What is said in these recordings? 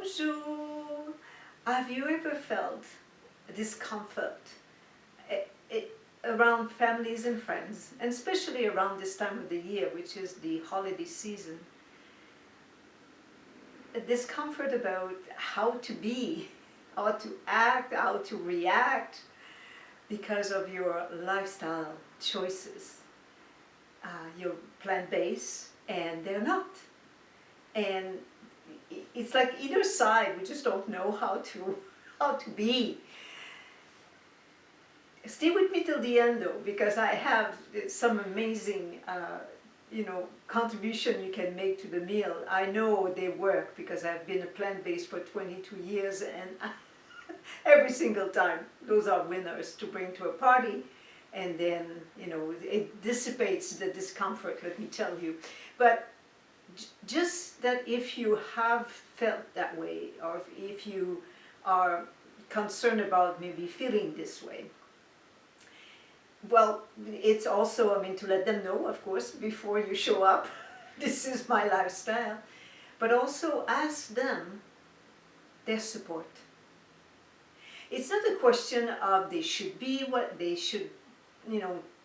Bonjour! Have you ever felt discomfort around families and friends, and especially around this time of the year, which is the holiday season? A discomfort about how to be, how to act, how to react because of your lifestyle choices. You're plant-based and they're not. And it's like either side, we just don't know how to be. Stay with me till the end though, because I have some amazing contribution you can make to the meal. I know they work because I've been a plant-based for 22 years, and every single time those are winners to bring to a party. And then, it dissipates the discomfort, let me tell you. But just that if you have felt that way, or if you are concerned about maybe feeling this way, well, it's also, to let them know, of course, before you show up, this is my lifestyle, but also ask them their support. It's not a question of they should be what they should,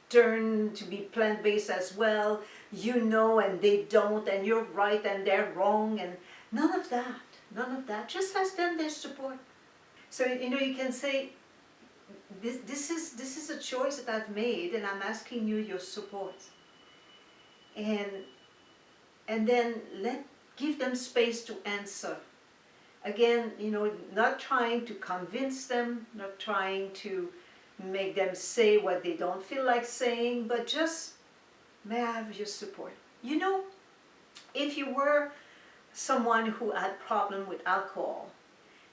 turn to be plant-based as well, and they don't, and you're right and they're wrong, and none of that. Just ask them their support. So, you can say, this is a choice that I've made, and I'm asking you your support. And then give them space to answer. Again, not trying to convince them, not trying to make them say what they don't feel like saying, but just, may I have your support? If you were someone who had problem with alcohol,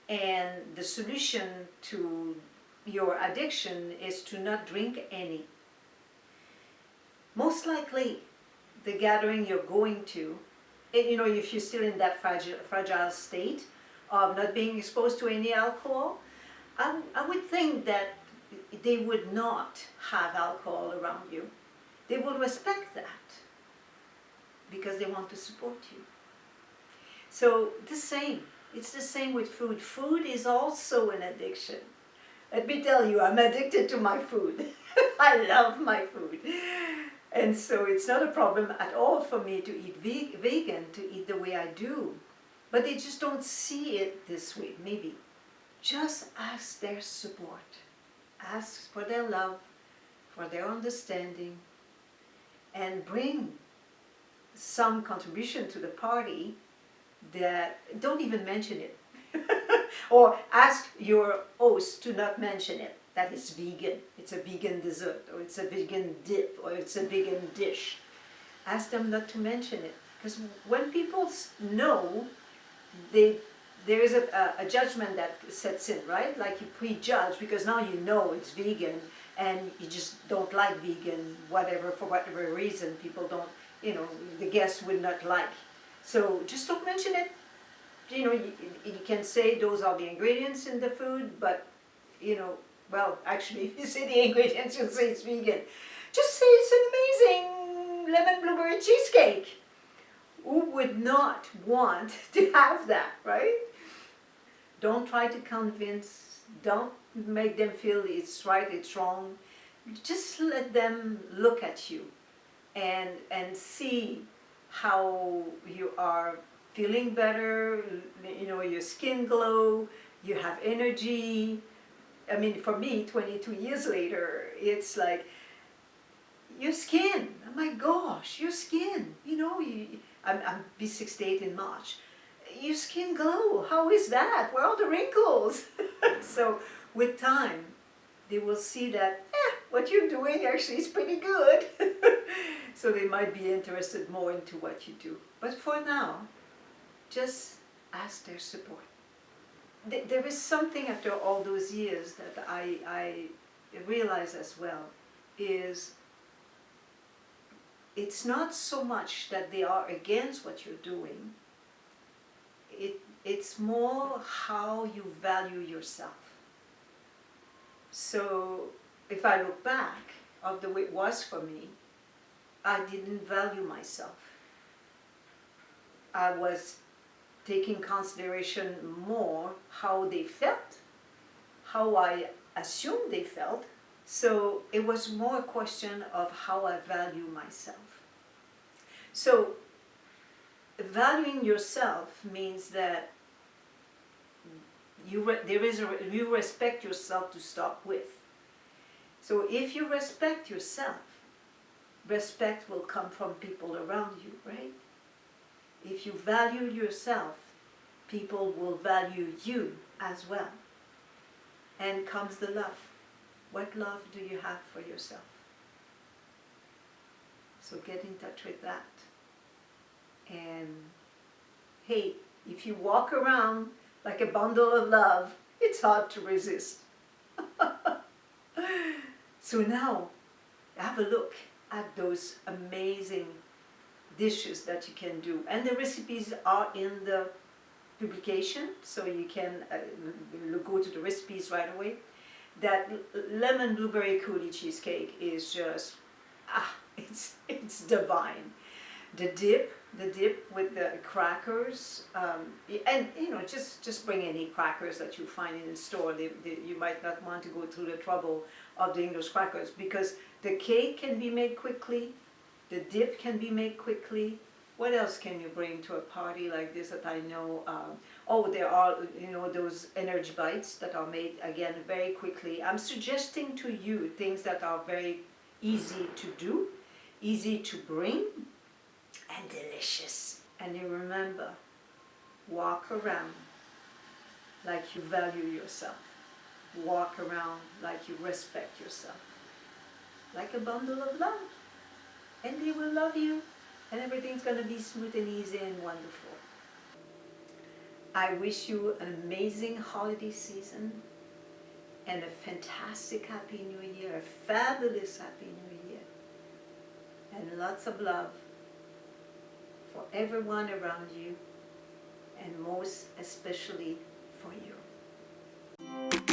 and the solution to your addiction is to not drink any, most likely the gathering you're going to, if you're still in that fragile state of not being exposed to any alcohol, I would think that they would not have alcohol around you. They will respect that because they want to support you. So it's the same with food. Food is also an addiction. Let me tell you, I'm addicted to my food. I love my food. And so it's not a problem at all for me to eat vegan, to eat the way I do. But they just don't see it this way, maybe. Just ask their support. Ask for their love, for their understanding, and bring some contribution to the party that, don't even mention it. Or ask your host to not mention it, that it's vegan, it's a vegan dessert, or it's a vegan dip, or it's a vegan dish. Ask them not to mention it, because when people know, there is a judgment that sets in, right? Like you prejudge, because now you know it's vegan, and you just don't like vegan, for whatever reason, people don't, the guests would not like. So just don't mention it. You can say those are the ingredients in the food, but, well, actually, if you say the ingredients, you'll say it's vegan. Just say it's an amazing lemon blueberry cheesecake. Who would not want to have that, right? Don't try to convince, don't make them feel it's right, it's wrong. Just let them look at you and see how you are feeling better, your skin glow, you have energy. For me, 22 years later, it's like, your skin, oh my gosh, your skin, I'm be 68 in March. Your skin glow, how is that? Where are the wrinkles? So with time, they will see that, what you're doing actually is pretty good. So they might be interested more into what you do. But for now, just ask their support. There is something after all those years that I realize as well, is it's not so much that they are against what you're doing, it's more how you value yourself. So if I look back of the way it was for me, I didn't value myself. I was take in consideration more how they felt, how I assumed they felt. So it was more a question of how I value myself. So valuing yourself means that you respect yourself to start with. So if you respect yourself, respect will come from people around you, right? If you value yourself, people will value you as well. And comes the love. What love do you have for yourself? So get in touch with that. And hey, if you walk around like a bundle of love, it's hard to resist. So now, have a look at those amazing dishes that you can do. And the recipes are in the publication, so you can go to the recipes right away. That lemon blueberry coulis cheesecake is just, it's divine. The dip with the crackers, and just bring any crackers that you find in the store. You might not want to go through the trouble of doing those crackers, because the cake can be made quickly, the dip can be made quickly. What else can you bring to a party like this that I know? There are those energy bites that are made again very quickly. I'm suggesting to you things that are very easy to do, easy to bring, and delicious. And you remember, walk around like you value yourself. Walk around like you respect yourself. Like a bundle of love. And they will love you. And everything's going to be smooth and easy and wonderful. I wish you an amazing holiday season and a fantastic Happy New Year, a fabulous Happy New Year. And lots of love for everyone around you, and most especially for you.